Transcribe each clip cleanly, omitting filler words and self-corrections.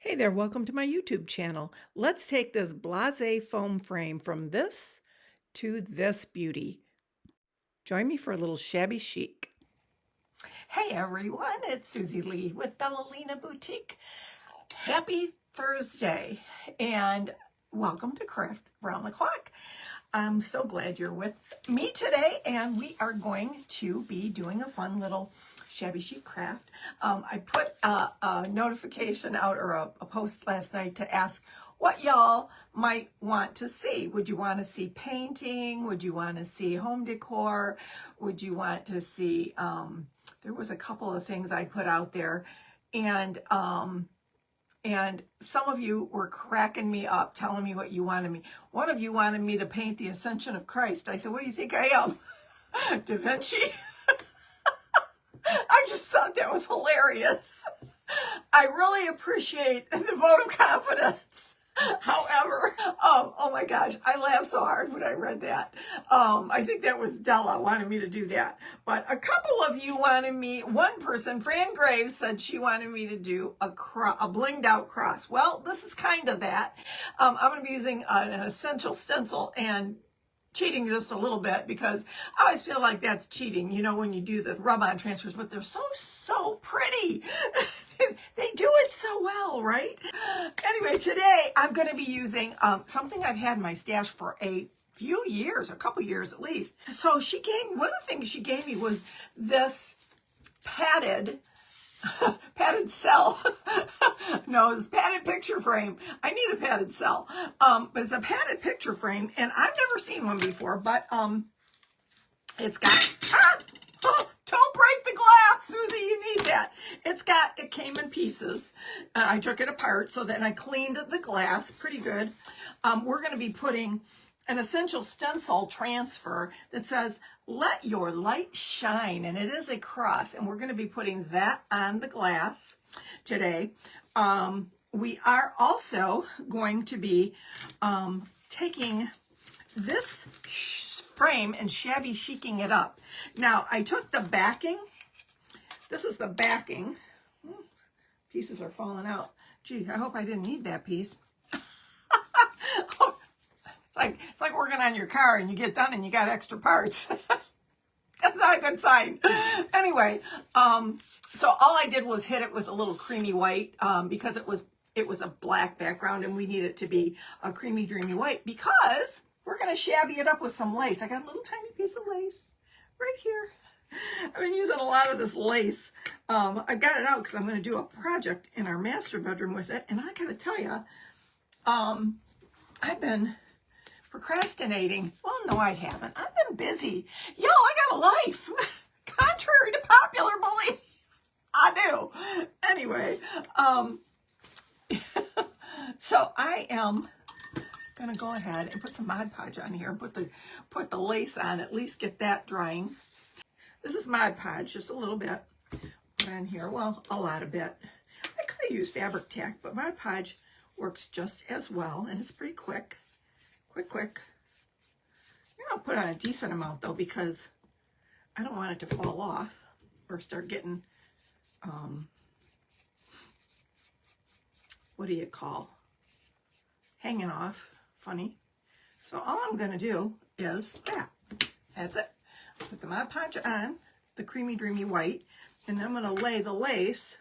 Hey there, welcome to my YouTube channel. Let's take this Blase foam frame from this to this beauty. Join me for a little shabby chic. Hey everyone, it's Susie Lee with Lina Boutique. Happy Thursday and welcome to Craft Round the Clock. I'm so glad you're with me today, and we are going to be doing a fun little shabby chic craft. I put a notification out, or a post last night, to ask what y'all might want to see. Would you want to see painting? Would you want to see home decor? Would you want to see, there was a couple of things I put out there, and some of you were cracking me up, telling me what you wanted me. One of you wanted me to paint the Ascension of Christ. I said, what do you think I am? Da Vinci? I just thought that was hilarious. I really appreciate the vote of confidence. However, oh my gosh, I laughed so hard when I read that. I think that was Della wanted me to do that. But a couple of you wanted me, one person, Fran Graves, said she wanted me to do a blinged out cross. Well, this is kind of that. I'm going to be using an essential stencil and cheating just a little bit, because I always feel like that's cheating, you know, when you do the rub-on transfers, but they're so pretty. They do it so well, right? Anyway, today I'm going to be using something I've had in my stash for a few years, a couple years at least. So one of the things she gave me was this padded cell. No, it's padded picture frame. I need a padded cell. But it's a padded picture frame, and I've never seen one before, but it's got, don't break the glass, Susie, you need that. It came in pieces. I took it apart, so then I cleaned the glass pretty good. We're going to be putting an essential stencil transfer that says, "Let your light shine," and it is a cross, and we're going to be putting that on the glass today. We are also going to be taking this frame and shabby chicing it up. Now, I took the backing. This is the backing. Pieces are falling out. Gee, I hope I didn't need that piece. It's like working on your car and you get done and you got extra parts. That's not a good sign. Anyway, so all I did was hit it with a little creamy white, because it was a black background and we need it to be a creamy, dreamy white, because we're going to shabby it up with some lace. I got a little tiny piece of lace right here. I've been using a lot of this lace. I got it out because I'm going to do a project in our master bedroom with it. And I got to tell you, I've been procrastinating. Well, no, I haven't. I've been busy. Yo, I got a life. Contrary to popular belief, I do. Anyway, so I am gonna go ahead and put some Mod Podge on here and put the lace on, at least get that drying. This is Mod Podge, just a little bit. Put on here, well, a lot of bit. I could have used fabric tack, but Mod Podge works just as well, and it's pretty quick. Quick. I'm gonna put on a decent amount though, because I don't want it to fall off or start getting, what do you call, hanging off funny. So all I'm gonna do is that's it. Put the Mod Podge on, the creamy dreamy white, and then I'm gonna lay the lace.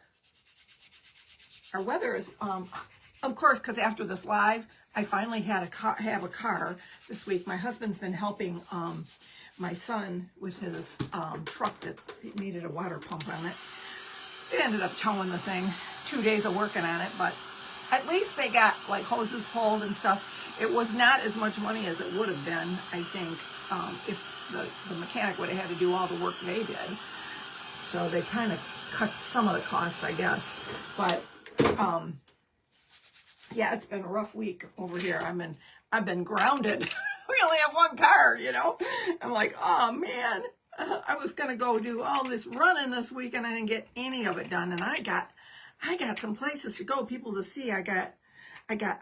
Our weather is, of course, because after this live, I finally had have a car this week. My husband's been helping my son with his truck that needed a water pump on it. They ended up towing the thing. 2 days of working on it, but at least they got like hoses pulled and stuff. It was not as much money as it would have been, I think, if the mechanic would have had to do all the work they did. So they kind of cut some of the costs, I guess. But yeah, it's been a rough week over here. I've been grounded. We only have one car, you know. I'm like, oh man, I was gonna go do all this running this week and I didn't get any of it done. And I got some places to go, people to see. I got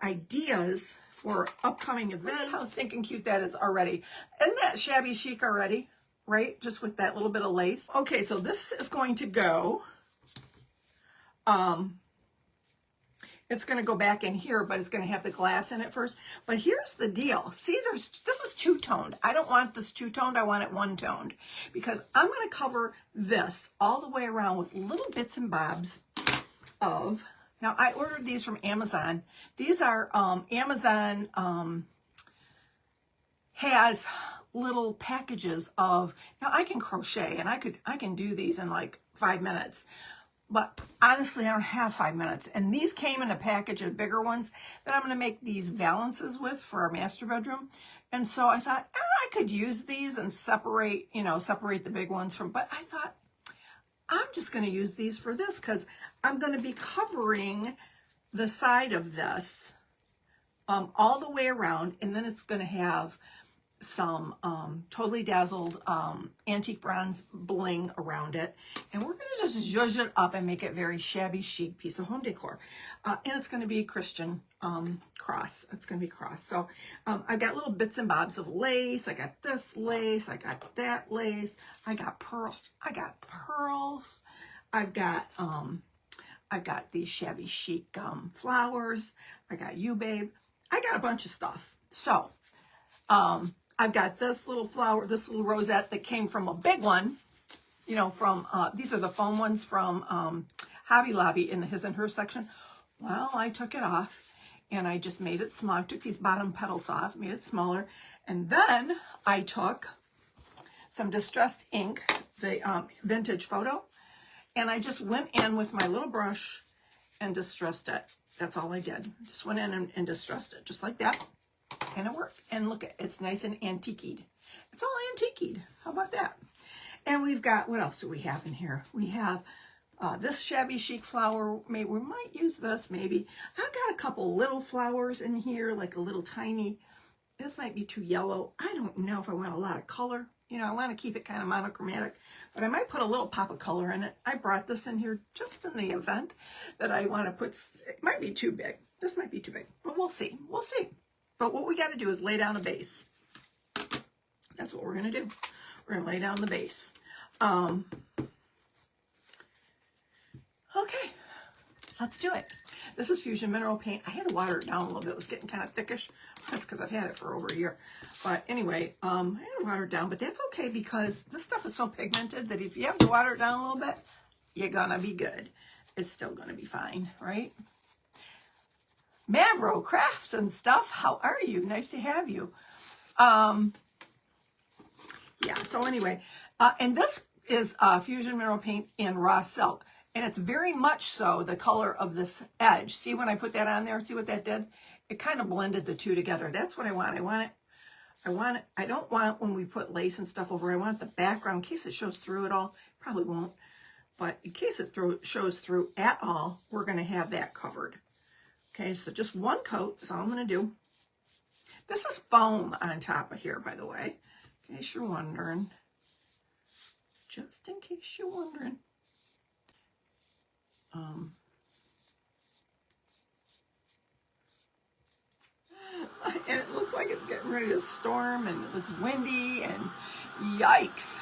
ideas for upcoming events. Look how stinking cute that is already. Isn't that shabby chic already? Right? Just with that little bit of lace. Okay, so this is going to go It's going to go back in here, but it's going to have the glass in it first. But here's the deal. See, this is two-toned. I don't want this two-toned. I want it one-toned because I'm going to cover this all the way around with little bits and bobs of, now I ordered these from Amazon. These are, Amazon has little packages of, now I can crochet and I can do these in like 5 minutes. But honestly, I don't have 5 minutes. And these came in a package of bigger ones that I'm going to make these valances with for our master bedroom. And so I thought, I could use these and separate, separate the big ones from, but I thought, I'm just going to use these for this because I'm going to be covering the side of this all the way around. And then it's going to have some totally dazzled antique bronze bling around it, and we're going to just zhuzh it up and make it very shabby chic piece of home decor. And it's going to be Christian cross. It's going to be cross. So I've got little bits and bobs of lace. I got this lace. I got that lace. I got pearls. I've got these shabby chic flowers. I got you, babe. I got a bunch of stuff. So I've got this little flower, this little rosette that came from a big one, from, these are the foam ones from Hobby Lobby in the his and her section. Well, I took it off and I just made it small. I took these bottom petals off, made it smaller. And then I took some distressed ink, the vintage photo, and I just went in with my little brush and distressed it. That's all I did. Just went in and distressed it, just like that. And it worked. And look, it's nice and antiqued. It's all antiqued. How about that? And we've got, what else do we have in here? We have this shabby chic flower. Maybe we might use this, maybe. I've got a couple little flowers in here, like a little tiny. This might be too yellow. I don't know if I want a lot of color. I want to keep it kind of monochromatic, but I might put a little pop of color in it. I brought this in here just in the event that I want to put, it might be too big. This might be too big, but we'll see. We'll see. But what we got to do is lay down a base. That's what we're going to do. We're going to lay down the base. Okay, let's do it. This is Fusion Mineral Paint. I had to water it down a little bit. It was getting kind of thickish. That's because I've had it for over a year. But anyway, I had to water it down. But that's okay because this stuff is so pigmented that if you have to water it down a little bit, you're going to be good. It's still going to be fine, right? Mavro Crafts and stuff. How are you? Nice to have you. Yeah, so anyway, and this is Fusion Mineral Paint in raw silk. And it's very much so the color of this edge. See when I put that on there? See what that did? It kind of blended the two together. That's what I want. I don't want when we put lace and stuff over, I want the background, in case it shows through at all. Probably won't. But in case it shows through at all, we're going to have that covered. Okay, so just one coat is all I'm going to do. This is foam on top of here, by the way, in case you're wondering. Just in case you're wondering. And it looks like it's getting ready to storm, and it's windy, and yikes.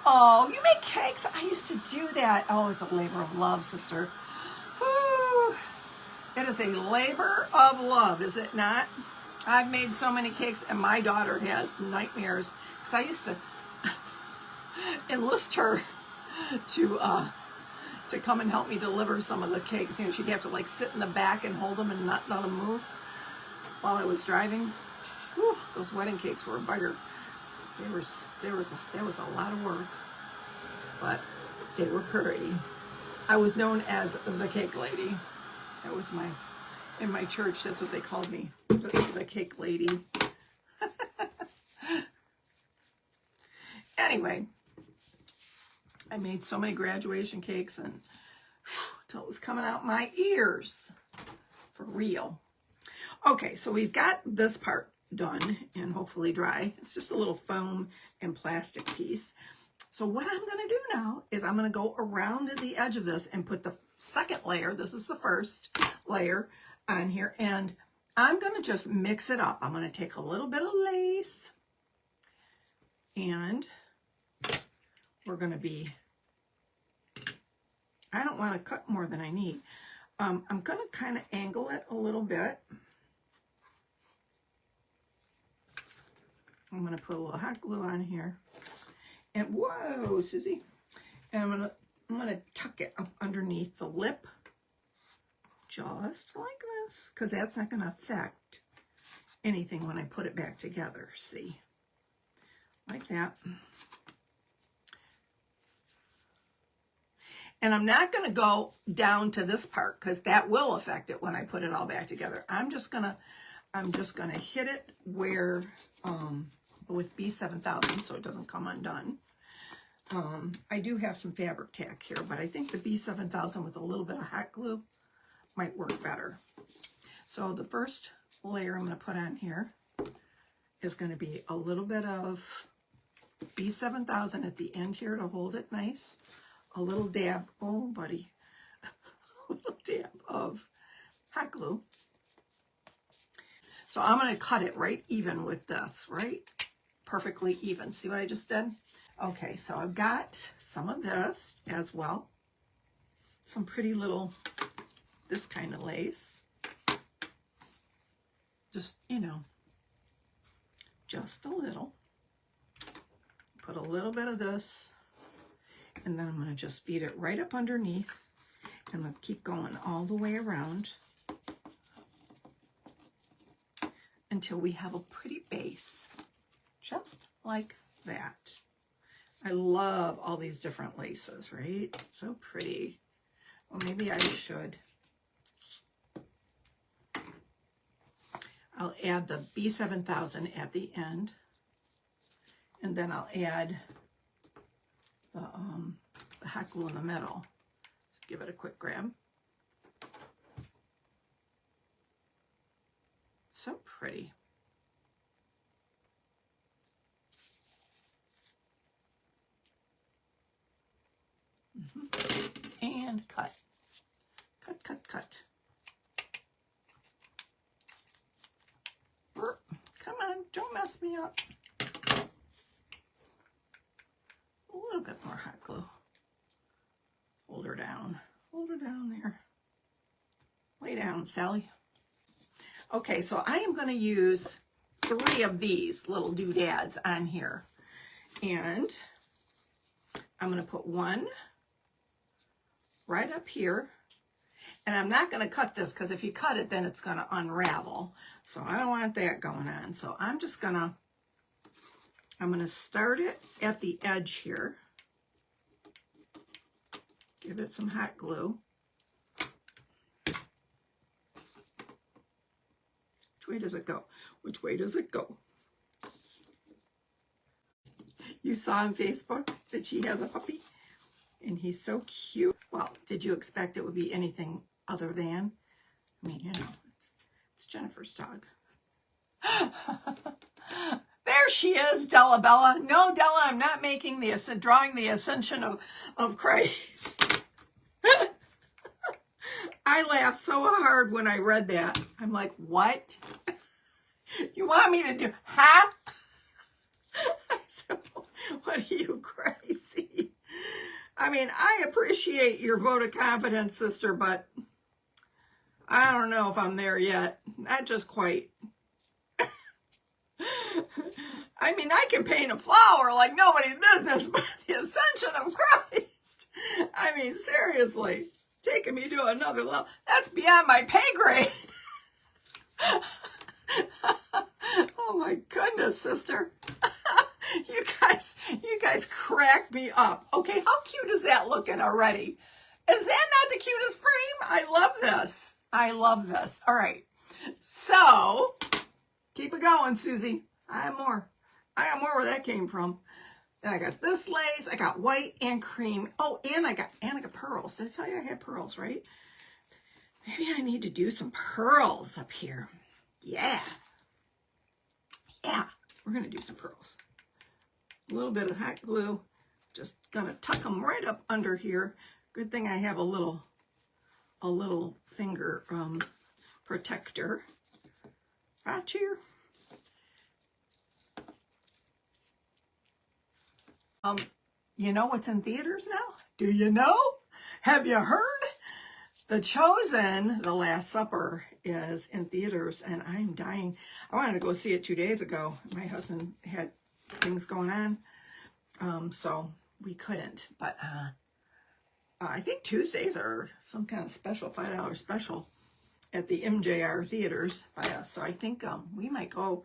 Oh, you make cakes? I used to do that. Oh, it's a labor of love, sister. Woo. It is a labor of love, is it not? I've made so many cakes, and my daughter has nightmares because I used to enlist her to come and help me deliver some of the cakes. She'd have to like sit in the back and hold them and not let them move while I was driving. Whew, those wedding cakes were a bugger. There was a lot of work, but they were pretty. I was known as the cake lady. That was in my church, that's what they called me, the cake lady. Anyway, I made so many graduation cakes and until it was coming out my ears, for real. Okay, so we've got this part done and hopefully dry. It's just a little foam and plastic piece. So what I'm going to do now is I'm going to go around the edge of this and put the second layer, this is the first layer, on here, and I'm going to just mix it up. I'm going to take a little bit of lace and we're going to be I don't want to cut more than I need. I'm going to kind of angle it a little bit. I'm going to put a little hot glue on here. And whoa, Susie. And I'm going to tuck it up underneath the lip. Just like this. Because that's not going to affect anything when I put it back together. See? Like that. And I'm not going to go down to this part because that will affect it when I put it all back together. I'm just gonna hit it where with B7000 so it doesn't come undone. I do have some fabric tack here, but I think the B7000 with a little bit of hot glue might work better. So the first layer I'm going to put on here is going to be a little bit of B7000 at the end here to hold it nice. A little dab, oh buddy, a little dab of hot glue. So I'm going to cut it right even with this, right? Perfectly even. See what I just did? Okay, so I've got some of this as well. Some pretty little, this kind of lace. Just, you know, just a little. Put a little bit of this. And then I'm going to just feed it right up underneath. And I'm going to keep going all the way around until we have a pretty base. Just like that. I love all these different laces, right? So pretty. Well, maybe I should. I'll add the B7000 at the end. And then I'll add the hot glue in the middle. Give it a quick grab. So pretty. And cut. Cut, cut, cut. Come on, don't mess me up. A little bit more hot glue. Hold her down. Hold her down there. Lay down, Sally. Okay, so I am going to use 3 of these little doodads on here. And I'm going to put one right up here. And I'm not going to cut this because if you cut it, then it's going to unravel. So I don't want that going on. So I'm just going to, I'm going to start it at the edge here. Give it some hot glue. Which way does it go? Which way does it go? You saw on Facebook that she has a puppy? And he's so cute. Well, did you expect it would be anything other than? I mean, you know, it's Jennifer's dog. There she is, Della Bella. No, Della, I'm not making the drawing the Ascension of Christ. I laughed so hard when I read that. I'm like, what? You want me to do, huh? I said, what are you, crazy? I mean, I appreciate your vote of confidence, sister, but I don't know if I'm there yet. Not just quite. I mean, I can paint a flower like nobody's business, but the Ascension of Christ. I mean, seriously, taking me to another level. That's beyond my pay grade. Oh my goodness, sister. You guys crack me up. Okay, how cute is that looking already? Is that not the cutest frame? I love this. I love this. All right. So, keep it going, Susie. I have more. I got more where that came from. Then I got this lace. I got white and cream. Oh, and I got pearls. Did I tell you I had pearls, right? Maybe I need to do some pearls up here. Yeah. Yeah, we're going to do some pearls. A little bit of hot glue. Just going to tuck them right up under here. Good thing I have a little finger protector right here. You know what's in theaters now? Do you know? Have you heard? The Chosen, The Last Supper, is in theaters, and I'm dying. I wanted to go see it 2 days ago. My husband had things going on, so we couldn't. But I think Tuesdays are some kind of special, $5 special at the MJR theaters by us. So I think we might go.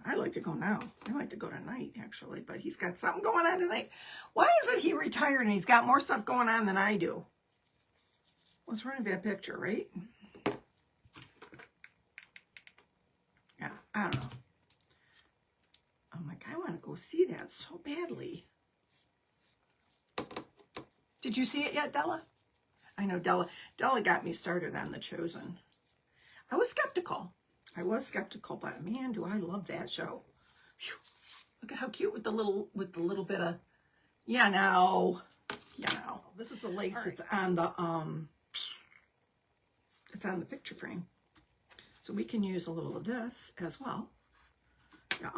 I'd like to go now. I like to go tonight, actually. But he's got something going on tonight. Why is it he retired and he's got more stuff going on than I do? What's wrong with that picture, right? Yeah, I don't know. I'm like, I want to go see that so badly. Did you see it yet, Della? I know Della got me started on The Chosen. I was skeptical, but man, do I love that show. Whew. Look at how cute with the little bit of, yeah, now. This is the lace that's on the it's on the picture frame. So we can use a little of this as well. Yeah.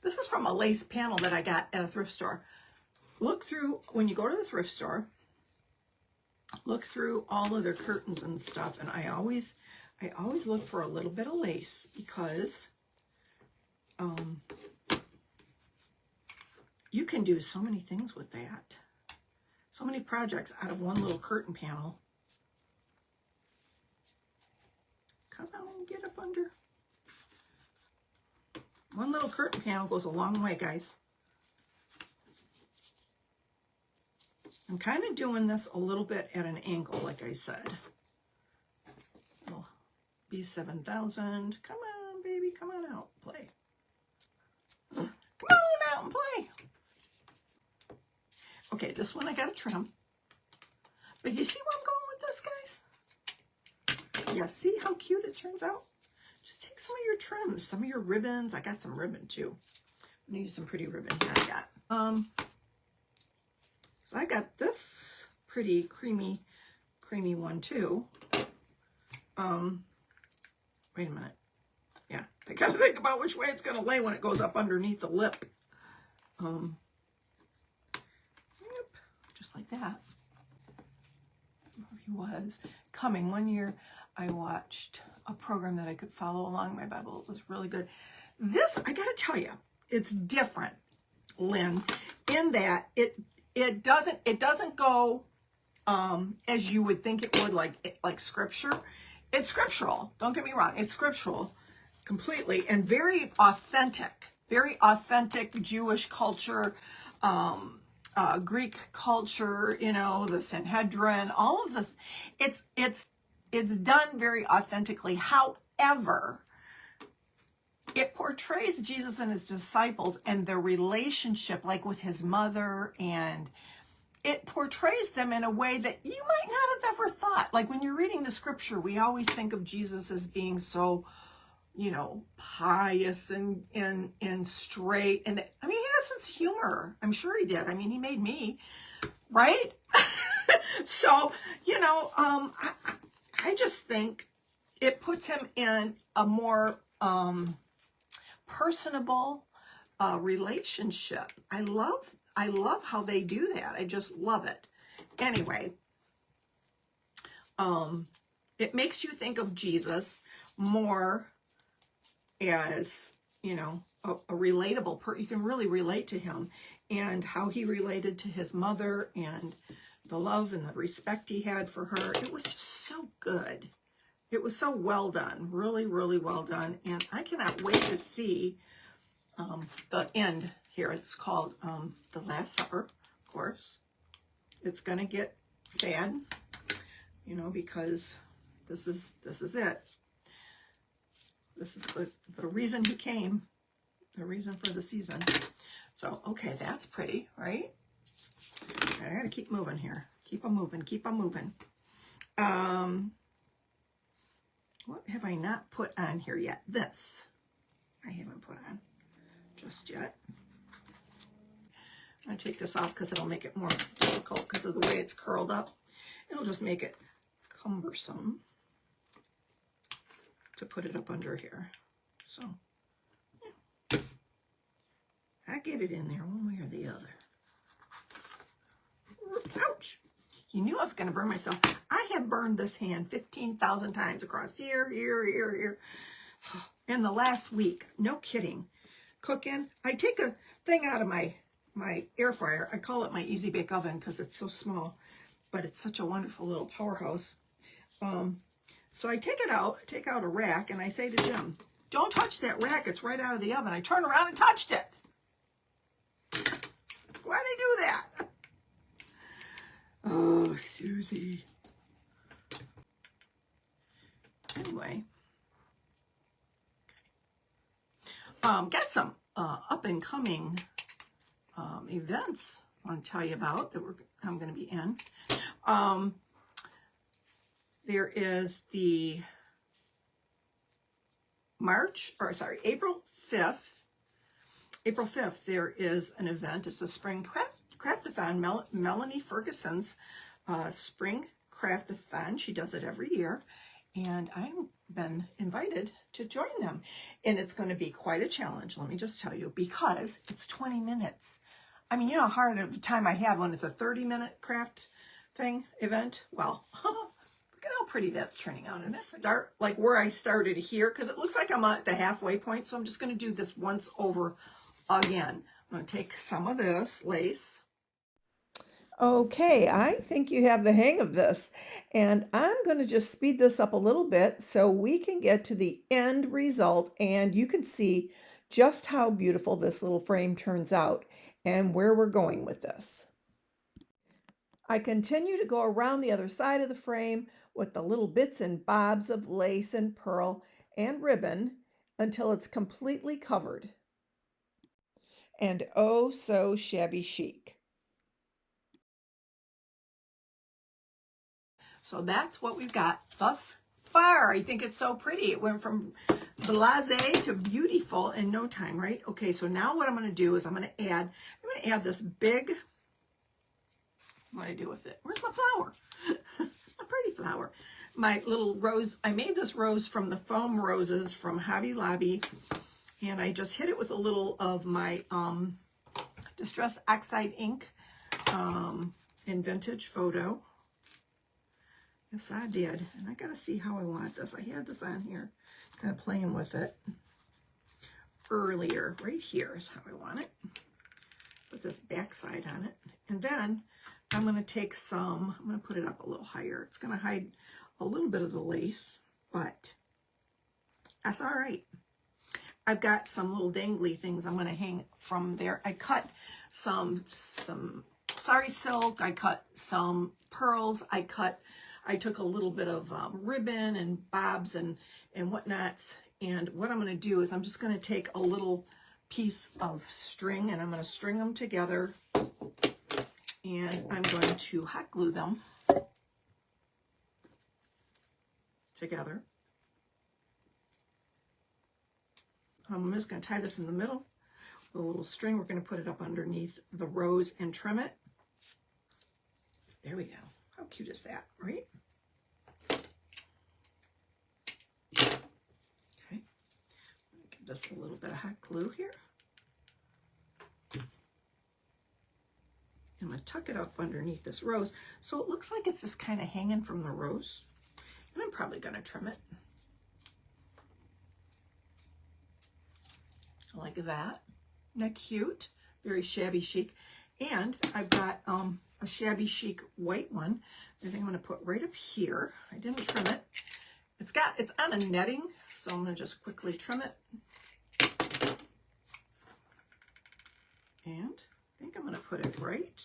This is from a lace panel that I got at a thrift store. Look through, when you go to the thrift store, look through all of their curtains and stuff, and I always look for a little bit of lace, because you can do so many things with that. So many projects out of one little curtain panel. Come on, get up under. One little curtain panel goes a long way, guys. I'm kind of doing this a little bit at an angle, like I said. Little B7000. Come on, baby, come on out, play. Come on out and play. Okay, this one I got to trim. But you see where I'm going with this, guys? Yeah, see how cute it turns out? Just take some of your trims, some of your ribbons. I got some ribbon too. I'm gonna use some pretty ribbon here I got. So I got this pretty creamy one too. Wait a minute. Yeah, I gotta think about which way it's gonna lay when it goes up underneath the lip. Yep, just like that. He was coming. One year I watched a program that I could follow along my Bible. It was really good. This, I gotta tell you, it's different, Lynn, in that it doesn't go as you would think it would, like scripture. It's scriptural, don't get me wrong, it's scriptural completely, and very authentic Jewish culture, Greek culture, you know, the Sanhedrin, all of the, it's done very authentically. However, it portrays Jesus and his disciples and their relationship, like with his mother, and it portrays them in a way that you might not have ever thought. Like when you're reading the scripture, we always think of Jesus as being so, you know, pious and straight. And I mean, he had a sense of humor. I'm sure he did. I mean, he made me, right? So, you know, I just think it puts him in a more personable relationship. I love how they do that. I just love it. Anyway, it makes you think of Jesus more as, you know, a relatable person. You can really relate to him, and how he related to his mother, and the love and the respect he had for her. It was just so good. It was so well done. Really, really well done. And I cannot wait to see the end here. It's called The Last Supper, of course. It's going to get sad, you know, because this is it. This is the reason he came, the reason for the season. So, okay, that's pretty, right? I gotta keep moving here. Keep on moving, keep on moving. What have I not put on here yet? This I haven't put on just yet. I'm gonna take this off because it'll make it more difficult because of the way it's curled up. It'll just make it cumbersome to put it up under here. So, yeah. I get it in there one way or the other. Ouch. You knew I was going to burn myself. I have burned this hand 15,000 times across here, here. In the last week. No kidding. Cooking. I take a thing out of my air fryer. I call it my Easy Bake Oven because it's so small, but it's such a wonderful little powerhouse. So I take it out, take out a rack, and I say to Jim, don't touch that rack. It's right out of the oven. I turn around and touched it. Why'd I do that? Oh, Susie. Anyway. Got some up and coming events I want to tell you about that I'm going to be in. There is the April 5th. April 5th, there is an event. It's a spring craftathon. Melanie Ferguson's spring craftathon. She does it every year. And I've been invited to join them. And it's going to be quite a challenge, let me just tell you, because it's 20 minutes. I mean, you know how hard of a time I have when it's a 30-minute craft event? Well, look at how pretty that's turning out. And start like where I started here, because it looks like I'm at the halfway point. So I'm just going to do this once over again. I'm going to take some of this lace. Okay, I think you have the hang of this, and I'm going to just speed this up a little bit so we can get to the end result and you can see just how beautiful this little frame turns out and where we're going with this. I continue to go around the other side of the frame with the little bits and bobs of lace and pearl and ribbon until it's completely covered. And oh so shabby chic. So that's what we've got thus far. I think it's so pretty. It went from blasé to beautiful in no time, right? Okay, so now what I'm going to do is I'm going to add this big, what do I do with it? Where's my flower? A pretty flower. My little rose, I made this rose from the foam roses from Hobby Lobby, and I just hit it with a little of my Distress Oxide ink in Vintage Photo. Yes, I did. And I got to see how I want this. I had this on here, kind of playing with it earlier. Right here is how I want it. Put this back side on it. And then I'm going to take some, I'm going to put it up a little higher. It's going to hide a little bit of the lace, but that's all right. I've got some little dangly things I'm going to hang from there. I cut some sari silk. I cut some pearls. I took a little bit of ribbon and bobs and whatnots. And what I'm going to do is I'm just going to take a little piece of string and I'm going to string them together. And I'm going to hot glue them together. I'm just going to tie this in the middle with a little string. We're going to put it up underneath the rose and trim it. There we go. How cute is that, right? Okay. Give this a little bit of hot glue here. I'm going to tuck it up underneath this rose so it looks like it's just kind of hanging from the rose. And I'm probably going to trim it like that. Isn't that cute? Very shabby chic. And I've got a shabby chic white one. I think I'm going to put right up here. I didn't trim it. It's on a netting, so I'm going to just quickly trim it. And I think I'm going to put it right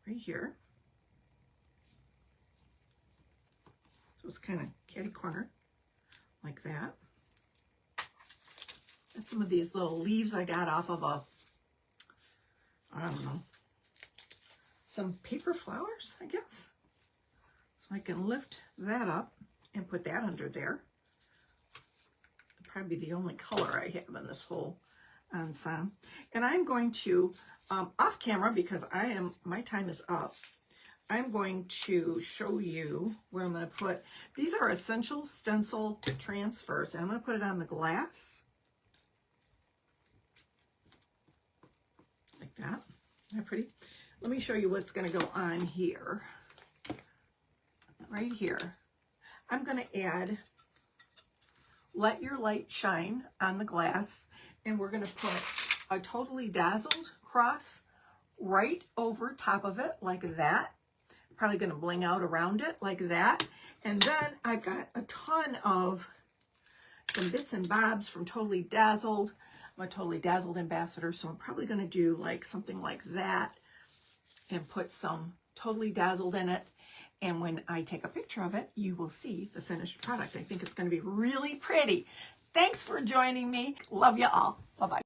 right here. So it's kind of catty corner like that. And some of these little leaves I got off of I don't know, some paper flowers, I guess. So I can lift that up and put that under there. Probably the only color I have in this whole ensemble. And I'm going to, off camera, because my time is up, I'm going to show you where I'm going to put, these are essential stencil transfers, and I'm going to put it on the glass. Isn't that pretty? Let me show you what's going to go on here. Right here. I'm going to add Let Your Light Shine on the glass, and we're going to put a Totally Dazzled cross right over top of it like that. Probably going to bling out around it like that. And then I've got a ton of some bits and bobs from Totally Dazzled. I'm a Totally Dazzled ambassador, so I'm probably going to do like something like that and put some Totally Dazzled in it. And when I take a picture of it, you will see the finished product. I think it's going to be really pretty. Thanks for joining me. Love you all. Bye-bye.